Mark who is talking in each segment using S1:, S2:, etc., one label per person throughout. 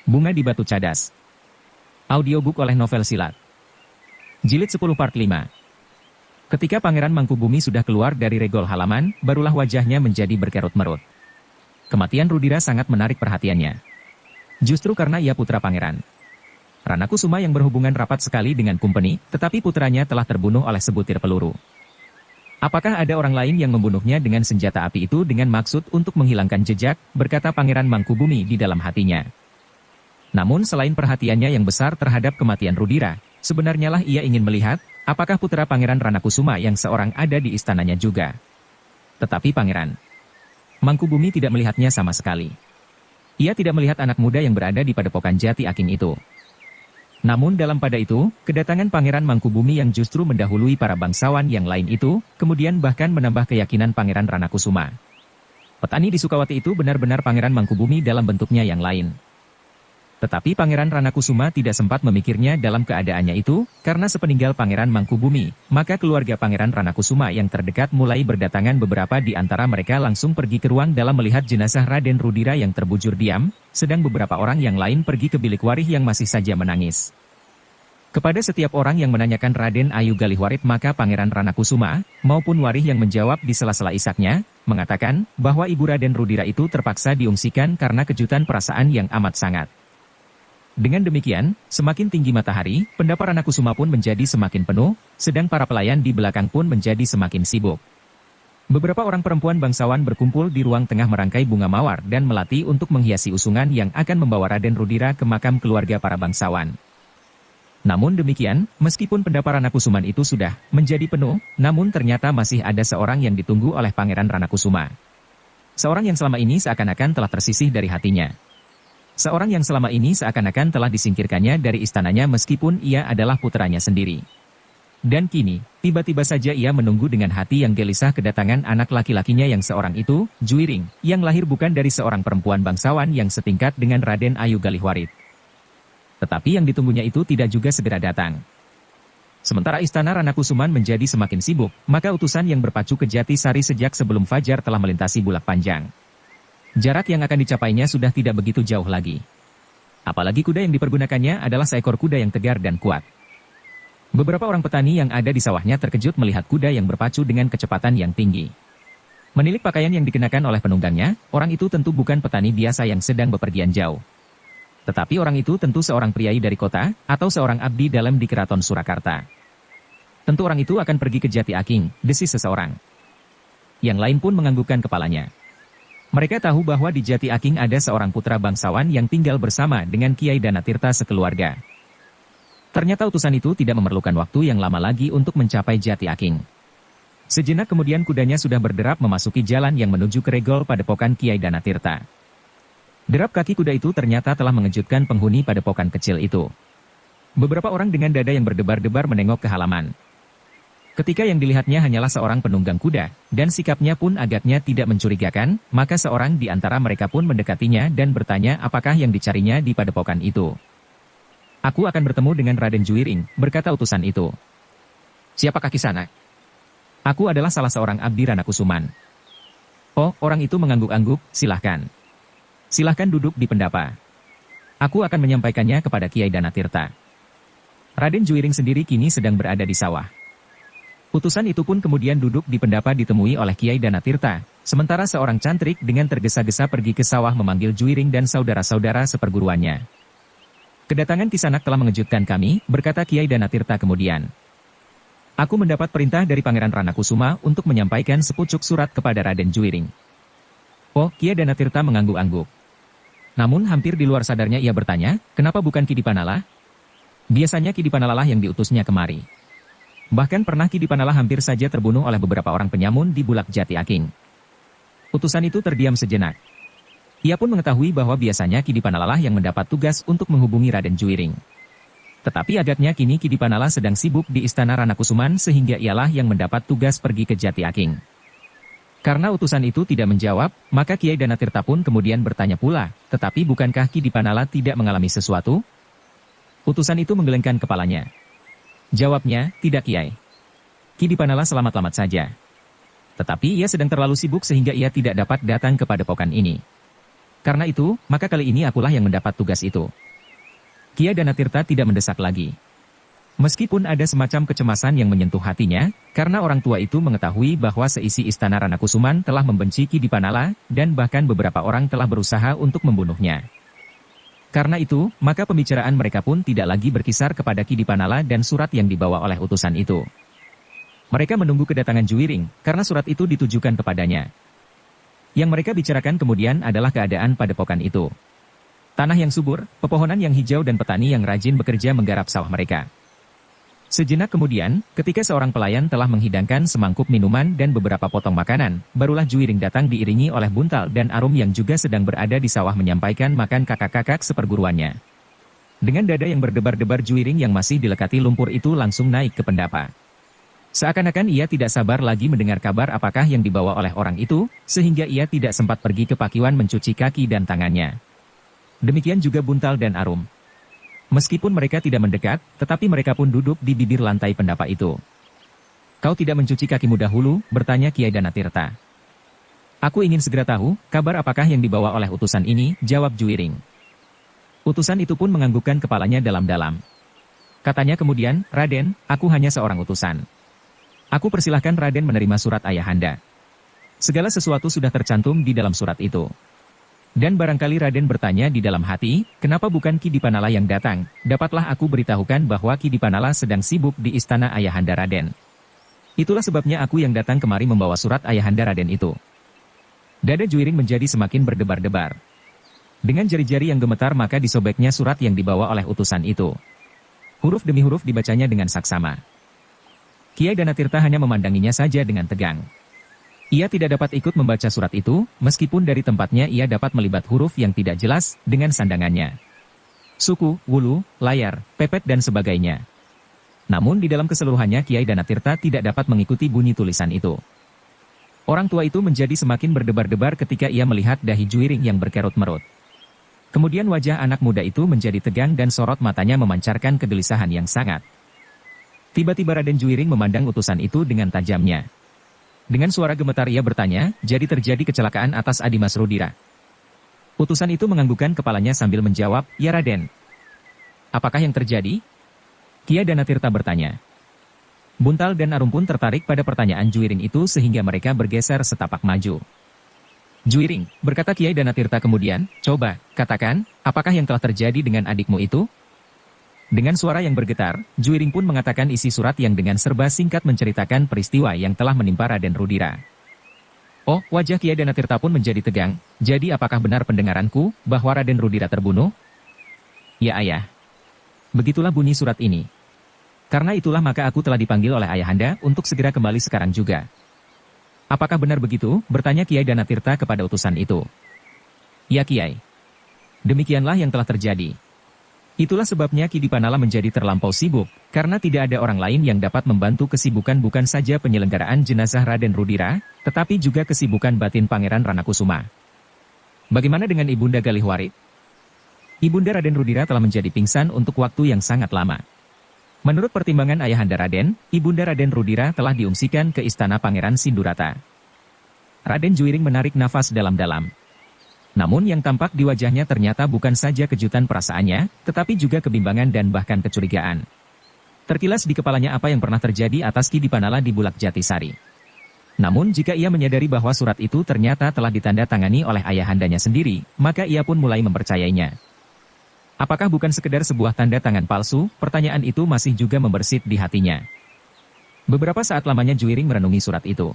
S1: Bunga di Batu Cadas. Audiobook oleh Novel Silat. Jilid 10 Part 5. Ketika Pangeran Mangkubumi sudah keluar dari regol halaman, barulah wajahnya menjadi berkerut-merut. Kematian Rudira sangat menarik perhatiannya. Justru karena ia putra pangeran. Rana Kusuma yang berhubungan rapat sekali dengan Kumpeni, tetapi putranya telah terbunuh oleh sebutir peluru. Apakah ada orang lain yang membunuhnya dengan senjata api itu dengan maksud untuk menghilangkan jejak, berkata Pangeran Mangkubumi di dalam hatinya. Namun selain perhatiannya yang besar terhadap kematian Rudira, sebenarnya lah ia ingin melihat, apakah putra Pangeran Rana Kusuma yang seorang ada di istananya juga. Tetapi Pangeran Mangkubumi tidak melihatnya sama sekali. Ia tidak melihat anak muda yang berada di padepokan Jati Aking itu. Namun dalam pada itu, kedatangan Pangeran Mangkubumi yang justru mendahului para bangsawan yang lain itu, kemudian bahkan menambah keyakinan Pangeran Rana Kusuma. Petani di Sukawati itu benar-benar Pangeran Mangkubumi dalam bentuknya yang lain. Tetapi Pangeran Rana Kusuma tidak sempat memikirnya dalam keadaannya itu, karena sepeninggal Pangeran Mangkubumi, maka keluarga Pangeran Rana Kusuma yang terdekat mulai berdatangan, beberapa di antara mereka langsung pergi ke ruang dalam melihat jenazah Raden Rudira yang terbujur diam, sedang beberapa orang yang lain pergi ke bilik Warih yang masih saja menangis. Kepada setiap orang yang menanyakan Raden Ayu Galihwarit, maka Pangeran Rana Kusuma, maupun Warih yang menjawab di sela-sela isaknya, mengatakan bahwa ibu Raden Rudira itu terpaksa diungsikan karena kejutan perasaan yang amat sangat. Dengan demikian, semakin tinggi matahari, pendapat Rana Kusuma pun menjadi semakin penuh, sedang para pelayan di belakang pun menjadi semakin sibuk. Beberapa orang perempuan bangsawan berkumpul di ruang tengah merangkai bunga mawar dan melati untuk menghiasi usungan yang akan membawa Raden Rudira ke makam keluarga para bangsawan. Namun demikian, meskipun pendapat Rana Kusuman itu sudah menjadi penuh, namun ternyata masih ada seorang yang ditunggu oleh Pangeran Rana Kusuma. Seorang yang selama ini seakan-akan telah tersisih dari hatinya. Seorang yang selama ini seakan-akan telah disingkirkannya dari istananya meskipun ia adalah putranya sendiri. Dan kini, tiba-tiba saja ia menunggu dengan hati yang gelisah kedatangan anak laki-lakinya yang seorang itu, Juiring, yang lahir bukan dari seorang perempuan bangsawan yang setingkat dengan Raden Ayu Galihwarit. Tetapi yang ditunggunya itu tidak juga segera datang. Sementara istana Rana Kusuman menjadi semakin sibuk, maka utusan yang berpacu ke Jati Sari sejak sebelum fajar telah melintasi Bulak Panjang. Jarak yang akan dicapainya sudah tidak begitu jauh lagi. Apalagi kuda yang dipergunakannya adalah seekor kuda yang tegar dan kuat. Beberapa orang petani yang ada di sawahnya terkejut melihat kuda yang berpacu dengan kecepatan yang tinggi. Menilik pakaian yang dikenakan oleh penunggangnya, orang itu tentu bukan petani biasa yang sedang bepergian jauh. Tetapi orang itu tentu seorang priai dari kota, atau seorang abdi dalam di Keraton Surakarta. Tentu orang itu akan pergi ke Jati Aking, desis seseorang. Yang lain pun menganggukkan kepalanya. Mereka tahu bahwa di Jati Aking ada seorang putra bangsawan yang tinggal bersama dengan Kiai Danatirta sekeluarga. Ternyata utusan itu tidak memerlukan waktu yang lama lagi untuk mencapai Jati Aking. Sejenak kemudian kudanya sudah berderap memasuki jalan yang menuju ke regol padepokan Kiai Danatirta. Derap kaki kuda itu ternyata telah mengejutkan penghuni padepokan kecil itu. Beberapa orang dengan dada yang berdebar-debar menengok ke halaman. Ketika yang dilihatnya hanyalah seorang penunggang kuda, dan sikapnya pun agaknya tidak mencurigakan, maka seorang di antara mereka pun mendekatinya dan bertanya apakah yang dicarinya di padepokan itu. "Aku akan bertemu dengan Raden Juiring," berkata utusan itu. "Siapakah Kisana?" "Aku adalah salah seorang abdi Rana Kusuman." "Oh," orang itu mengangguk-angguk, "silahkan. Silahkan duduk di pendapa. Aku akan menyampaikannya kepada Kiai Danatirta." Raden Juiring sendiri kini sedang berada di sawah. Utusan itu pun kemudian duduk di pendapa ditemui oleh Kiai Danatirta, sementara seorang cantrik dengan tergesa-gesa pergi ke sawah memanggil Juiring dan saudara-saudara seperguruannya. "Kedatangan Kisanak telah mengejutkan kami," berkata Kiai Danatirta kemudian. "Aku mendapat perintah dari Pangeran Rana Kusuma untuk menyampaikan sepucuk surat kepada Raden Juiring." Oh, Kiai Danatirta mengangguk-angguk. Namun hampir di luar sadarnya ia bertanya, "Kenapa bukan Ki Dipanala?" Biasanya Ki Dipanala yang diutusnya kemari. Bahkan pernah Ki Dipanala hampir saja terbunuh oleh beberapa orang penyamun di Bulak Jati Aking. Utusan itu terdiam sejenak. Ia pun mengetahui bahwa biasanya Ki Dipanala yang mendapat tugas untuk menghubungi Raden Juiring. Tetapi agaknya kini Ki Dipanala sedang sibuk di istana Rana Kusuman sehingga ialah yang mendapat tugas pergi ke Jati Aking. Karena utusan itu tidak menjawab, maka Kiai Danatirta pun kemudian bertanya pula, "Tetapi bukankah Ki Dipanala tidak mengalami sesuatu?" Utusan itu menggelengkan kepalanya. Jawabnya, "Tidak Kiai. Ki Dipanala selamat-selamat saja. Tetapi ia sedang terlalu sibuk sehingga ia tidak dapat datang ke padepokan ini." Karena itu, maka kali ini akulah yang mendapat tugas itu. Kia Danatirta tidak mendesak lagi. Meskipun ada semacam kecemasan yang menyentuh hatinya, karena orang tua itu mengetahui bahwa seisi istana Ranakusuman telah membenci Ki Dipanala, dan bahkan beberapa orang telah berusaha untuk membunuhnya. Karena itu, maka pembicaraan mereka pun tidak lagi berkisar kepada Ki Dipanala dan surat yang dibawa oleh utusan itu. Mereka menunggu kedatangan Juwiring, karena surat itu ditujukan kepadanya. Yang mereka bicarakan kemudian adalah keadaan padepokan itu. Tanah yang subur, pepohonan yang hijau dan petani yang rajin bekerja menggarap sawah mereka. Sejenak kemudian, ketika seorang pelayan telah menghidangkan semangkuk minuman dan beberapa potong makanan, barulah Juwiring datang diiringi oleh Buntal dan Arum yang juga sedang berada di sawah menyampaikan makan kakak-kakak seperguruannya. Dengan dada yang berdebar-debar, Juwiring yang masih dilekati lumpur itu langsung naik ke pendapa. Seakan-akan ia tidak sabar lagi mendengar kabar apakah yang dibawa oleh orang itu, sehingga ia tidak sempat pergi ke pakiwan mencuci kaki dan tangannya. Demikian juga Buntal dan Arum. Meskipun mereka tidak mendekat, tetapi mereka pun duduk di bibir lantai pendapa itu. "Kau tidak mencuci kakimu dahulu?" bertanya Kiai Danatirta. "Aku ingin segera tahu, kabar apakah yang dibawa oleh utusan ini?" jawab Juwiring. Utusan itu pun menganggukkan kepalanya dalam-dalam. Katanya kemudian, "Raden, aku hanya seorang utusan. Aku persilahkan Raden menerima surat ayahanda. Segala sesuatu sudah tercantum di dalam surat itu." Dan barangkali Raden bertanya di dalam hati, kenapa bukan Ki Dipanala yang datang? Dapatlah aku beritahukan bahwa Ki Dipanala sedang sibuk di istana ayahanda Raden. Itulah sebabnya aku yang datang kemari membawa surat ayahanda Raden itu. Dada Juwiring menjadi semakin berdebar-debar. Dengan jari-jari yang gemetar maka disobeknya surat yang dibawa oleh utusan itu. Huruf demi huruf dibacanya dengan saksama. Kiai Danatirta hanya memandanginya saja dengan tegang. Ia tidak dapat ikut membaca surat itu, meskipun dari tempatnya ia dapat melibat huruf yang tidak jelas dengan sandangannya. Suku, wulu, layar, pepet dan sebagainya. Namun di dalam keseluruhannya Kiai Danatirta tidak dapat mengikuti bunyi tulisan itu. Orang tua itu menjadi semakin berdebar-debar ketika ia melihat dahi Juwiring yang berkerut-merut. Kemudian wajah anak muda itu menjadi tegang dan sorot matanya memancarkan kegelisahan yang sangat. Tiba-tiba Raden Juwiring memandang utusan itu dengan tajamnya. Dengan suara gemetar ia bertanya, "Jadi terjadi kecelakaan atas Adimas Rudira?" Utusan itu menganggukkan kepalanya sambil menjawab, "Ya Raden." "Apakah yang terjadi?" Kiai Danatirta bertanya. Buntal dan Arum pun tertarik pada pertanyaan Juwiring itu sehingga mereka bergeser setapak maju. "Juwiring," berkata Kiai Danatirta kemudian, "coba, katakan, apakah yang telah terjadi dengan adikmu itu?" Dengan suara yang bergetar, Juwiring pun mengatakan isi surat yang dengan serba singkat menceritakan peristiwa yang telah menimpa Raden Rudira. Oh, wajah Kiai Danatirta pun menjadi tegang. "Jadi apakah benar pendengaranku, bahwa Raden Rudira terbunuh?" "Ya ayah. Begitulah bunyi surat ini. Karena itulah maka aku telah dipanggil oleh ayahanda untuk segera kembali sekarang juga." "Apakah benar begitu?" bertanya Kiai Danatirta kepada utusan itu. "Ya Kiai. Demikianlah yang telah terjadi. Itulah sebabnya Ki Dipanala menjadi terlampau sibuk, karena tidak ada orang lain yang dapat membantu kesibukan bukan saja penyelenggaraan jenazah Raden Rudira, tetapi juga kesibukan batin Pangeran Ranakusuma." "Bagaimana dengan Ibunda Galihwarit?" "Ibunda Raden Rudira telah menjadi pingsan untuk waktu yang sangat lama. Menurut pertimbangan ayahanda Raden, Ibunda Raden Rudira telah diungsikan ke istana Pangeran Sindurata." Raden Juwiring menarik nafas dalam-dalam. Namun yang tampak di wajahnya ternyata bukan saja kejutan perasaannya, tetapi juga kebimbangan dan bahkan kecurigaan. Terkilas di kepalanya apa yang pernah terjadi atas Ki Dipanala di Bulak Jatisari. Namun jika ia menyadari bahwa surat itu ternyata telah ditandatangani oleh ayahandanya sendiri, maka ia pun mulai mempercayainya. Apakah bukan sekedar sebuah tanda tangan palsu? Pertanyaan itu masih juga membersit di hatinya. Beberapa saat lamanya Juwiring merenungi surat itu.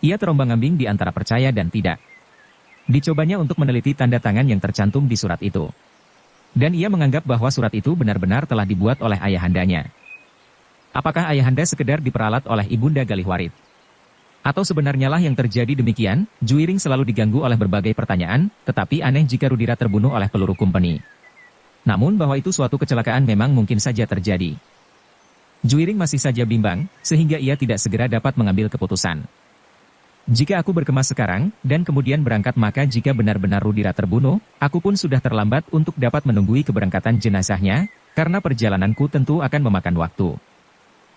S1: Ia terombang-ambing di antara percaya dan tidak. Dicobanya untuk meneliti tanda tangan yang tercantum di surat itu. Dan ia menganggap bahwa surat itu benar-benar telah dibuat oleh ayahandanya. Apakah ayahanda sekedar diperalat oleh Ibunda Galihwarit? Atau sebenarnya lah yang terjadi demikian? Juwiring selalu diganggu oleh berbagai pertanyaan, tetapi aneh jika Rudira terbunuh oleh peluru kumpeni. Namun bahwa itu suatu kecelakaan memang mungkin saja terjadi. Juwiring masih saja bimbang, sehingga ia tidak segera dapat mengambil keputusan. "Jika aku berkemas sekarang, dan kemudian berangkat maka jika benar-benar Rudira terbunuh, aku pun sudah terlambat untuk dapat menunggui keberangkatan jenazahnya, karena perjalananku tentu akan memakan waktu.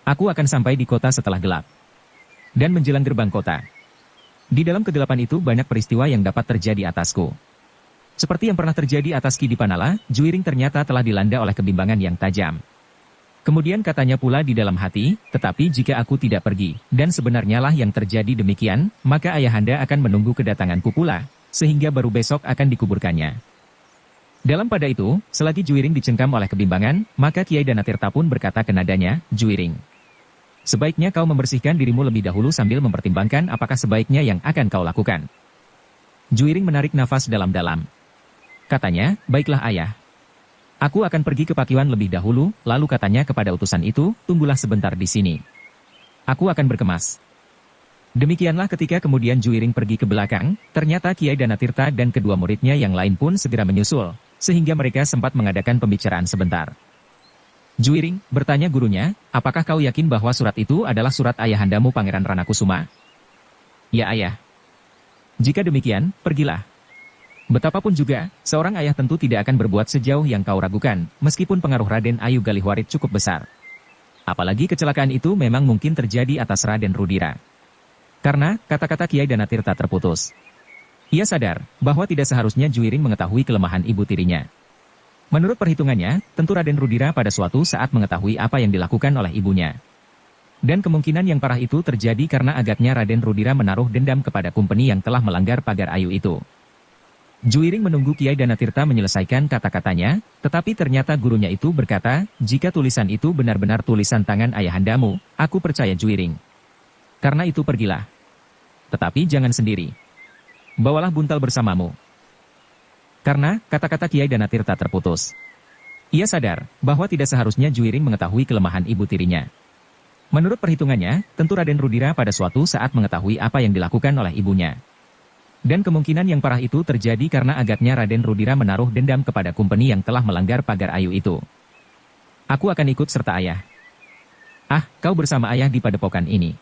S1: Aku akan sampai di kota setelah gelap. Dan menjelang gerbang kota. Di dalam kegelapan itu banyak peristiwa yang dapat terjadi atasku. Seperti yang pernah terjadi atas Ki Dipanala, Juiring ternyata telah dilanda oleh kebimbangan yang tajam. Kemudian katanya pula di dalam hati, tetapi jika aku tidak pergi, dan sebenarnya lah yang terjadi demikian, maka ayahanda akan menunggu kedatanganku pula, sehingga baru besok akan dikuburkannya. Dalam pada itu, selagi Juiring dicengkam oleh kebimbangan, maka Kiai Danatirta pun berkata ke nadanya, Juiring, sebaiknya kau membersihkan dirimu lebih dahulu sambil mempertimbangkan apakah sebaiknya yang akan kau lakukan. Juiring menarik nafas dalam-dalam. Katanya, baiklah ayah. Aku akan pergi ke Pakiwan lebih dahulu, lalu katanya kepada utusan itu, tunggulah sebentar di sini. Aku akan berkemas. Demikianlah ketika kemudian Juiring pergi ke belakang, ternyata Kiai Danatirta dan kedua muridnya yang lain pun segera menyusul, sehingga mereka sempat mengadakan pembicaraan sebentar. Juiring, bertanya gurunya, apakah kau yakin bahwa surat itu adalah surat ayahandamu Pangeran Ranakusuma? Ya ayah. Jika demikian, pergilah. Betapapun juga, seorang ayah tentu tidak akan berbuat sejauh yang kau ragukan, meskipun pengaruh Raden Ayu Galihwarit cukup besar. Apalagi kecelakaan itu memang mungkin terjadi atas Raden Rudira. Karena, kata-kata Kiai Danatirta terputus. Ia sadar, bahwa tidak seharusnya Juiring mengetahui kelemahan ibu tirinya. Menurut perhitungannya, tentu Raden Rudira pada suatu saat mengetahui apa yang dilakukan oleh ibunya. Dan kemungkinan yang parah itu terjadi karena agaknya Raden Rudira menaruh dendam kepada kumpeni yang telah melanggar pagar ayu itu. Juiring menunggu Kiai Danatirta menyelesaikan kata-katanya, tetapi ternyata gurunya itu berkata, jika tulisan itu benar-benar tulisan tangan ayahandamu, aku percaya Juiring. Karena itu pergilah. Tetapi jangan sendiri. Bawalah buntal bersamamu. Karena, kata-kata Kiai Danatirta terputus. Ia sadar, bahwa tidak seharusnya Juiring mengetahui kelemahan ibu tirinya. Menurut perhitungannya, tentu Raden Rudira pada suatu saat mengetahui apa yang dilakukan oleh ibunya. Dan kemungkinan yang parah itu terjadi karena agaknya Raden Rudira menaruh dendam kepada kumpeni yang telah melanggar pagar ayu itu. Aku akan ikut serta ayah. Ah, kau bersama ayah di padepokan ini.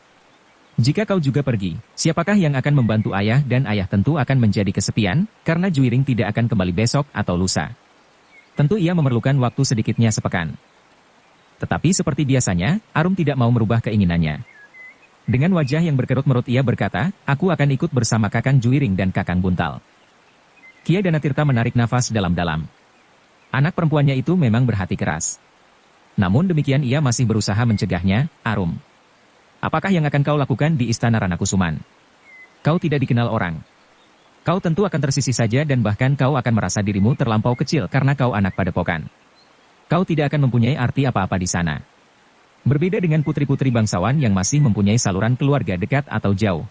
S1: Jika kau juga pergi, siapakah yang akan membantu ayah dan ayah tentu akan menjadi kesepian, karena Juiring tidak akan kembali besok atau lusa. Tentu ia memerlukan waktu sedikitnya sepekan. Tetapi seperti biasanya, Arum tidak mau merubah keinginannya. Dengan wajah yang berkerut-merut ia berkata, aku akan ikut bersama Kakang Juiring dan Kakang Buntal. Kiai Danatirta menarik nafas dalam-dalam. Anak perempuannya itu memang berhati keras. Namun demikian ia masih berusaha mencegahnya, Arum. Apakah yang akan kau lakukan di Istana Ranakusuman? Kau tidak dikenal orang. Kau tentu akan tersisih saja dan bahkan kau akan merasa dirimu terlampau kecil karena kau anak padepokan. Kau tidak akan mempunyai arti apa-apa di sana. Berbeda dengan putri-putri bangsawan yang masih mempunyai saluran keluarga dekat atau jauh.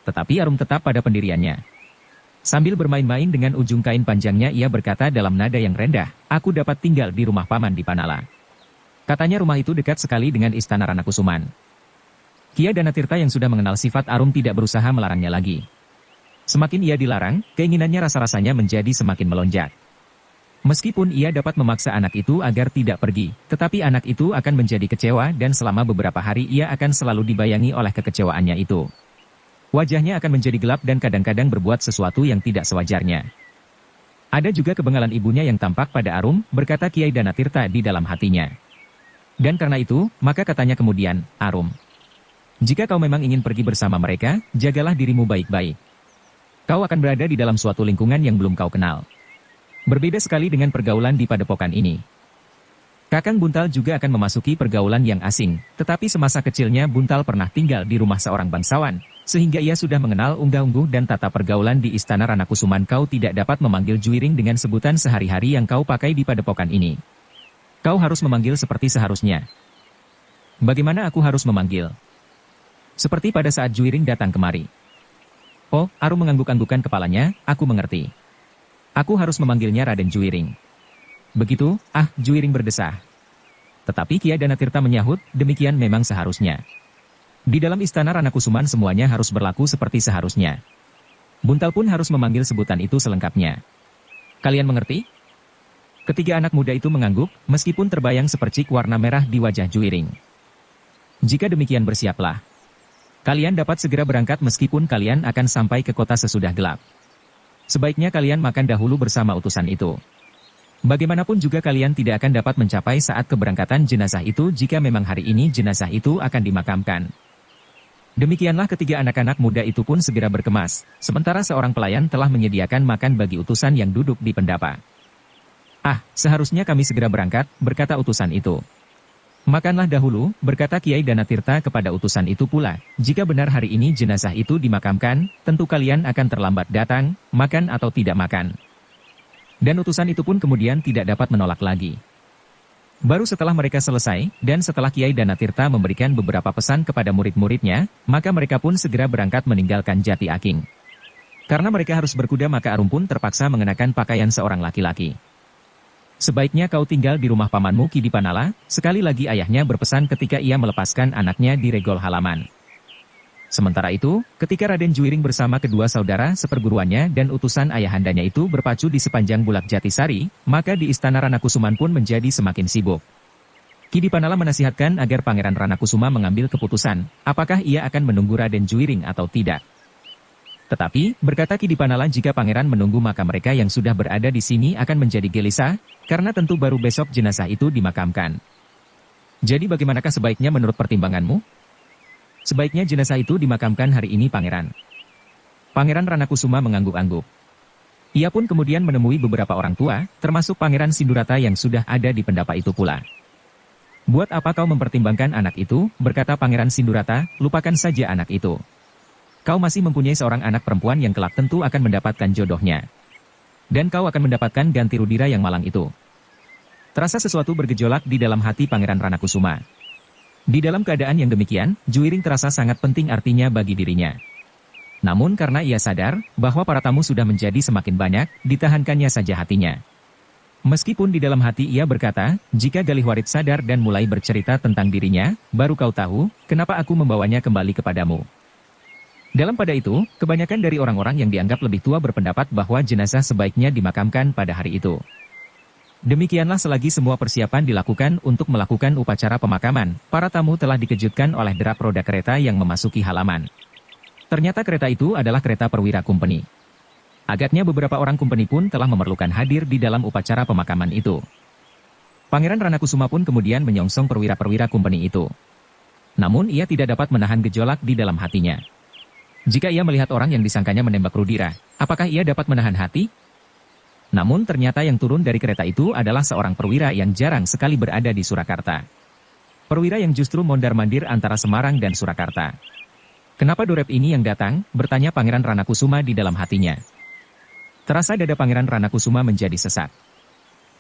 S1: Tetapi Arum tetap pada pendiriannya. Sambil bermain-main dengan ujung kain panjangnya ia berkata dalam nada yang rendah, aku dapat tinggal di rumah Paman Dipanala. Katanya rumah itu dekat sekali dengan Istana Ranakusuman. Kiai Danatirta yang sudah mengenal sifat Arum tidak berusaha melarangnya lagi. Semakin ia dilarang, keinginannya rasa-rasanya menjadi semakin melonjak. Meskipun ia dapat memaksa anak itu agar tidak pergi, tetapi anak itu akan menjadi kecewa dan selama beberapa hari ia akan selalu dibayangi oleh kekecewaannya itu. Wajahnya akan menjadi gelap dan kadang-kadang berbuat sesuatu yang tidak sewajarnya. Ada juga kebengalan ibunya yang tampak pada Arum, berkata Kiai Danatirta di dalam hatinya. Dan karena itu, maka katanya kemudian, Arum, jika kau memang ingin pergi bersama mereka, jagalah dirimu baik-baik. Kau akan berada di dalam suatu lingkungan yang belum kau kenal. Berbeda sekali dengan pergaulan di padepokan ini. Kakang Buntal juga akan memasuki pergaulan yang asing, tetapi semasa kecilnya Buntal pernah tinggal di rumah seorang bangsawan, sehingga ia sudah mengenal unggah-ungguh dan tata pergaulan di Istana Ranakusuman. Kau tidak dapat memanggil Juiring dengan sebutan sehari-hari yang kau pakai di padepokan ini. Kau harus memanggil seperti seharusnya. Bagaimana aku harus memanggil? Seperti pada saat Juiring datang kemari. Oh, Arum mengangguk-anggukkan kepalanya, aku mengerti. Aku harus memanggilnya Raden Juiring. Begitu, Juiring berdesah. Tetapi Kiai Danatirta menyahut, demikian memang seharusnya. Di dalam Istana Ranakusuman semuanya harus berlaku seperti seharusnya. Buntal pun harus memanggil sebutan itu selengkapnya. Kalian mengerti? Ketiga anak muda itu mengangguk, meskipun terbayang sepercik warna merah di wajah Juiring. Jika demikian bersiaplah. Kalian dapat segera berangkat meskipun kalian akan sampai ke kota sesudah gelap. Sebaiknya kalian makan dahulu bersama utusan itu. Bagaimanapun juga kalian tidak akan dapat mencapai saat keberangkatan jenazah itu jika memang hari ini jenazah itu akan dimakamkan. Demikianlah ketiga anak-anak muda itu pun segera berkemas, sementara seorang pelayan telah menyediakan makan bagi utusan yang duduk di pendapa. "Ah, seharusnya kami segera berangkat," berkata utusan itu. "Makanlah dahulu," berkata Kiai Danatirta kepada utusan itu pula, "jika benar hari ini jenazah itu dimakamkan, tentu kalian akan terlambat datang, makan atau tidak makan." Dan utusan itu pun kemudian tidak dapat menolak lagi. Baru setelah mereka selesai, dan setelah Kiai Danatirta memberikan beberapa pesan kepada murid-muridnya, maka mereka pun segera berangkat meninggalkan Jati Aking. Karena mereka harus berkuda maka Arum pun terpaksa mengenakan pakaian seorang laki-laki. "Sebaiknya kau tinggal di rumah pamanmu Ki Dipanala," sekali lagi ayahnya berpesan ketika ia melepaskan anaknya di regol halaman. Sementara itu, ketika Raden Juiring bersama kedua saudara seperguruannya dan utusan ayahandanya itu berpacu di sepanjang Bulak Jatisari, maka di istana Ranakusuman pun menjadi semakin sibuk. Ki Dipanala menasihatkan agar Pangeran Ranakusuma mengambil keputusan, apakah ia akan menunggu Raden Juiring atau tidak. Tetapi, berkata Ki Dipanala, jika Pangeran menunggu maka mereka yang sudah berada di sini akan menjadi gelisah, karena tentu baru besok jenazah itu dimakamkan. "Jadi bagaimanakah sebaiknya menurut pertimbanganmu?" "Sebaiknya jenazah itu dimakamkan hari ini, Pangeran." Pangeran Ranakusuma mengangguk-angguk. Ia pun kemudian menemui beberapa orang tua, termasuk Pangeran Sindurata yang sudah ada di pendapa itu pula. "Buat apa kau mempertimbangkan anak itu?" berkata Pangeran Sindurata, "lupakan saja anak itu. Kau masih mempunyai seorang anak perempuan yang kelak tentu akan mendapatkan jodohnya. Dan kau akan mendapatkan ganti Rudira yang malang itu." Terasa sesuatu bergejolak di dalam hati Pangeran Ranakusuma. Di dalam keadaan yang demikian, Juiring terasa sangat penting artinya bagi dirinya. Namun karena ia sadar bahwa para tamu sudah menjadi semakin banyak, ditahankannya saja hatinya. Meskipun di dalam hati ia berkata, "Jika Galihwarit sadar dan mulai bercerita tentang dirinya, baru kau tahu, kenapa aku membawanya kembali kepadamu." Dalam pada itu, kebanyakan dari orang-orang yang dianggap lebih tua berpendapat bahwa jenazah sebaiknya dimakamkan pada hari itu. Demikianlah selagi semua persiapan dilakukan untuk melakukan upacara pemakaman, para tamu telah dikejutkan oleh derap roda kereta yang memasuki halaman. Ternyata kereta itu adalah kereta perwira kumpeni. Agaknya beberapa orang kumpeni pun telah memerlukan hadir di dalam upacara pemakaman itu. Pangeran Ranakusuma pun kemudian menyongsong perwira-perwira kumpeni itu. Namun ia tidak dapat menahan gejolak di dalam hatinya. Jika ia melihat orang yang disangkanya menembak Rudira, apakah ia dapat menahan hati? Namun ternyata yang turun dari kereta itu adalah seorang perwira yang jarang sekali berada di Surakarta. Perwira yang justru mondar-mandir antara Semarang dan Surakarta. "Kenapa Dorep ini yang datang?" bertanya Pangeran Ranakusuma di dalam hatinya. Terasa dada Pangeran Ranakusuma menjadi sesak.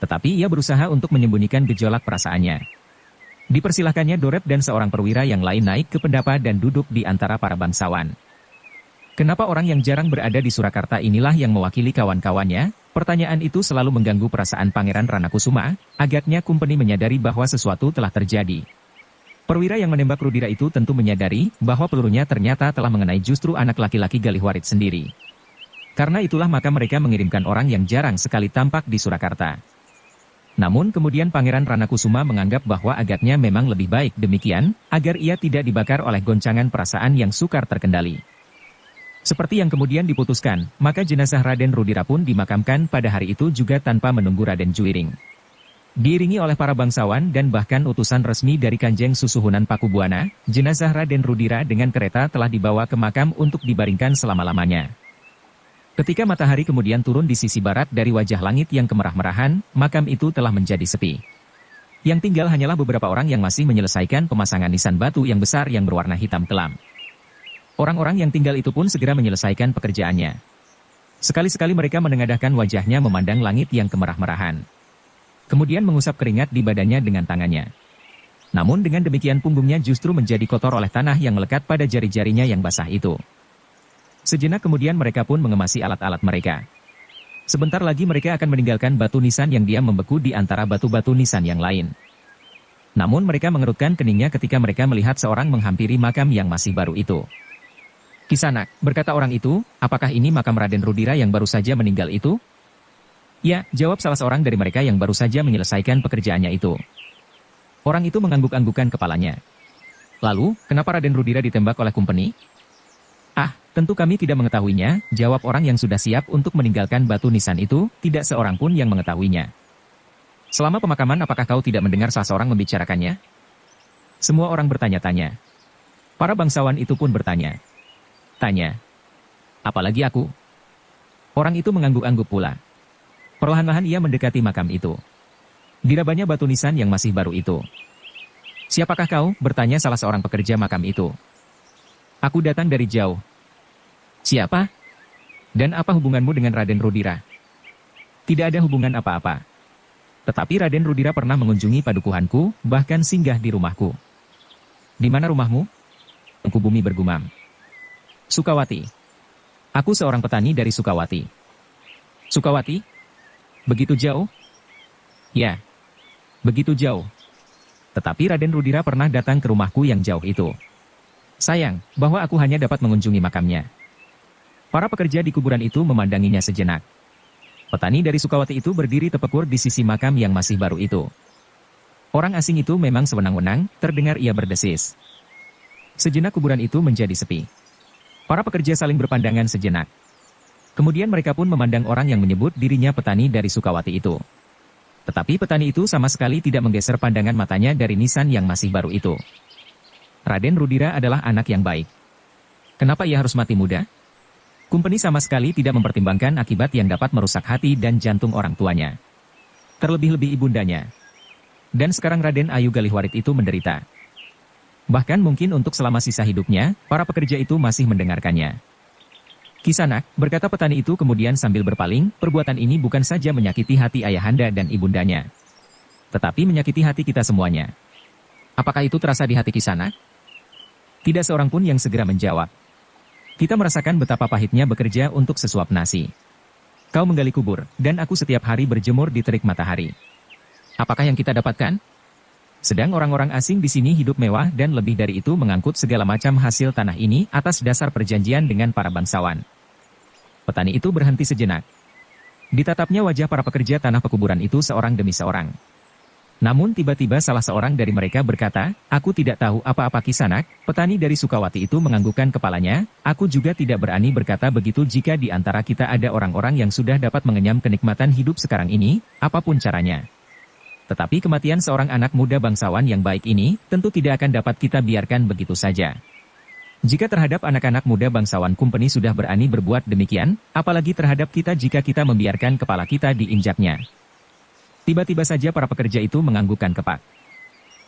S1: Tetapi ia berusaha untuk menyembunyikan gejolak perasaannya. Dipersilahkannya Dorep dan seorang perwira yang lain naik ke pendapa dan duduk di antara para bangsawan. Kenapa orang yang jarang berada di Surakarta inilah yang mewakili kawan-kawannya? Pertanyaan itu selalu mengganggu perasaan Pangeran Ranakusuma, agaknya kumpeni menyadari bahwa sesuatu telah terjadi. Perwira yang menembak Rudira itu tentu menyadari bahwa pelurunya ternyata telah mengenai justru anak laki-laki Galihwarit sendiri. Karena itulah maka mereka mengirimkan orang yang jarang sekali tampak di Surakarta. Namun kemudian Pangeran Ranakusuma menganggap bahwa agaknya memang lebih baik demikian, agar ia tidak dibakar oleh goncangan perasaan yang sukar terkendali. Seperti yang kemudian diputuskan, maka jenazah Raden Rudira pun dimakamkan pada hari itu juga tanpa menunggu Raden Juiring. Diiringi oleh para bangsawan dan bahkan utusan resmi dari Kanjeng Susuhunan Pakubuana, jenazah Raden Rudira dengan kereta telah dibawa ke makam untuk dibaringkan selama-lamanya. Ketika matahari kemudian turun di sisi barat dari wajah langit yang kemerah-merahan, makam itu telah menjadi sepi. Yang tinggal hanyalah beberapa orang yang masih menyelesaikan pemasangan nisan batu yang besar yang berwarna hitam kelam. Orang-orang yang tinggal itu pun segera menyelesaikan pekerjaannya. Sekali-sekali mereka menengadahkan wajahnya memandang langit yang kemerah-merahan. Kemudian mengusap keringat di badannya dengan tangannya. Namun dengan demikian punggungnya justru menjadi kotor oleh tanah yang melekat pada jari-jarinya yang basah itu. Sejenak kemudian mereka pun mengemasi alat-alat mereka. Sebentar lagi mereka akan meninggalkan batu nisan yang diam membeku di antara batu-batu nisan yang lain. Namun mereka mengerutkan keningnya ketika mereka melihat seorang menghampiri makam yang masih baru itu. "Kisanak," berkata orang itu, "apakah ini makam Raden Rudira yang baru saja meninggal itu?" "Ya," jawab salah seorang dari mereka yang baru saja menyelesaikan pekerjaannya itu. Orang itu mengangguk-anggukkan kepalanya. "Lalu, kenapa Raden Rudira ditembak oleh kumpeni?" "Ah, tentu kami tidak mengetahuinya," jawab orang yang sudah siap untuk meninggalkan batu nisan itu, "tidak seorang pun yang mengetahuinya." "Selama pemakaman apakah kau tidak mendengar salah seorang membicarakannya?" Semua orang bertanya-tanya. Para bangsawan itu pun bertanya. Tanya. Apalagi aku? Orang itu mengangguk-angguk pula. Perlahan-lahan ia mendekati makam itu. Dirabanya batu nisan yang masih baru itu. Siapakah kau? Bertanya salah seorang pekerja makam itu. Aku datang dari jauh. Siapa? Dan apa hubunganmu dengan Raden Rudira? Tidak ada hubungan apa-apa. Tetapi Raden Rudira pernah mengunjungi padukuhanku, bahkan singgah di rumahku. Di mana rumahmu? Mangkubumi bergumam. Sukawati. Aku seorang petani dari Sukawati. Sukawati? Begitu jauh? Ya. Begitu jauh. Tetapi Raden Rudira pernah datang ke rumahku yang jauh itu. Sayang, bahwa aku hanya dapat mengunjungi makamnya. Para pekerja di kuburan itu memandanginya sejenak. Petani dari Sukawati itu berdiri tepekur di sisi makam yang masih baru itu. Orang asing itu memang sewenang-wenang, terdengar ia berdesis. Sejenak kuburan itu menjadi sepi. Para pekerja saling berpandangan sejenak. Kemudian mereka pun memandang orang yang menyebut dirinya petani dari Sukawati itu. Tetapi petani itu sama sekali tidak menggeser pandangan matanya dari nisan yang masih baru itu. Raden Rudira adalah anak yang baik. Kenapa ia harus mati muda? Kumpeni sama sekali tidak mempertimbangkan akibat yang dapat merusak hati dan jantung orang tuanya. Terlebih-lebih ibundanya. Dan sekarang Raden Ayu Galihwarit itu menderita. Bahkan mungkin untuk selama sisa hidupnya, para pekerja itu masih mendengarkannya. Kisanak, berkata petani itu kemudian sambil berpaling, perbuatan ini bukan saja menyakiti hati ayahanda dan ibundanya. Tetapi menyakiti hati kita semuanya. Apakah itu terasa di hati Kisanak? Tidak seorang pun yang segera menjawab. Kita merasakan betapa pahitnya bekerja untuk sesuap nasi. Kau menggali kubur, dan aku setiap hari berjemur di terik matahari. Apakah yang kita dapatkan? Sedang orang-orang asing di sini hidup mewah dan lebih dari itu mengangkut segala macam hasil tanah ini atas dasar perjanjian dengan para bangsawan. Petani itu berhenti sejenak. Ditatapnya wajah para pekerja tanah pekuburan itu seorang demi seorang. Namun tiba-tiba salah seorang dari mereka berkata, aku tidak tahu apa-apa Kisanak. Petani dari Sukawati itu menganggukkan kepalanya, aku juga tidak berani berkata begitu jika di antara kita ada orang-orang yang sudah dapat mengenyam kenikmatan hidup sekarang ini, apapun caranya. Tetapi kematian seorang anak muda bangsawan yang baik ini, tentu tidak akan dapat kita biarkan begitu saja. Jika terhadap anak-anak muda bangsawan Kumpeni sudah berani berbuat demikian, apalagi terhadap kita jika kita membiarkan kepala kita diinjaknya. Tiba-tiba saja para pekerja itu menganggukkan kepak.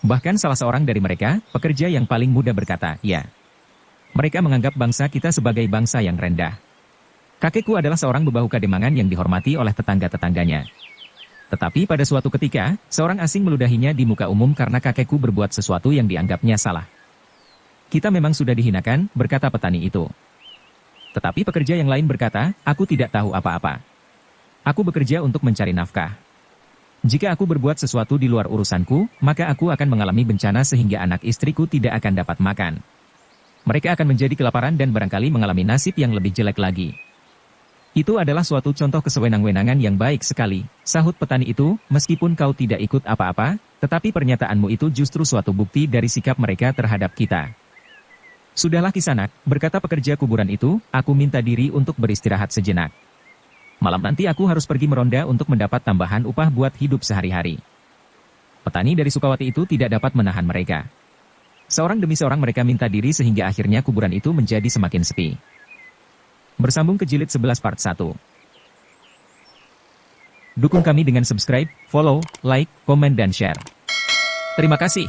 S1: Bahkan salah seorang dari mereka, pekerja yang paling muda berkata, ya. Mereka menganggap bangsa kita sebagai bangsa yang rendah. Kakekku adalah seorang bebahu kademangan yang dihormati oleh tetangga-tetangganya. Tetapi pada suatu ketika, seorang asing meludahinya di muka umum karena kakekku berbuat sesuatu yang dianggapnya salah. Kita memang sudah dihinakan, berkata petani itu. Tetapi pekerja yang lain berkata, aku tidak tahu apa-apa. Aku bekerja untuk mencari nafkah. Jika aku berbuat sesuatu di luar urusanku, maka aku akan mengalami bencana sehingga anak istriku tidak akan dapat makan. Mereka akan menjadi kelaparan dan barangkali mengalami nasib yang lebih jelek lagi. Itu adalah suatu contoh kesewenang-wenangan yang baik sekali, sahut petani itu, meskipun kau tidak ikut apa-apa, tetapi pernyataanmu itu justru suatu bukti dari sikap mereka terhadap kita. Sudahlah Kisanak, berkata pekerja kuburan itu, aku minta diri untuk beristirahat sejenak. Malam nanti aku harus pergi meronda untuk mendapat tambahan upah buat hidup sehari-hari. Petani dari Sukawati itu tidak dapat menahan mereka. Seorang demi seorang mereka minta diri sehingga akhirnya kuburan itu menjadi semakin sepi. Bersambung ke jilid 11 part 1. Dukung kami dengan subscribe, follow, like, komen dan share. Terima kasih.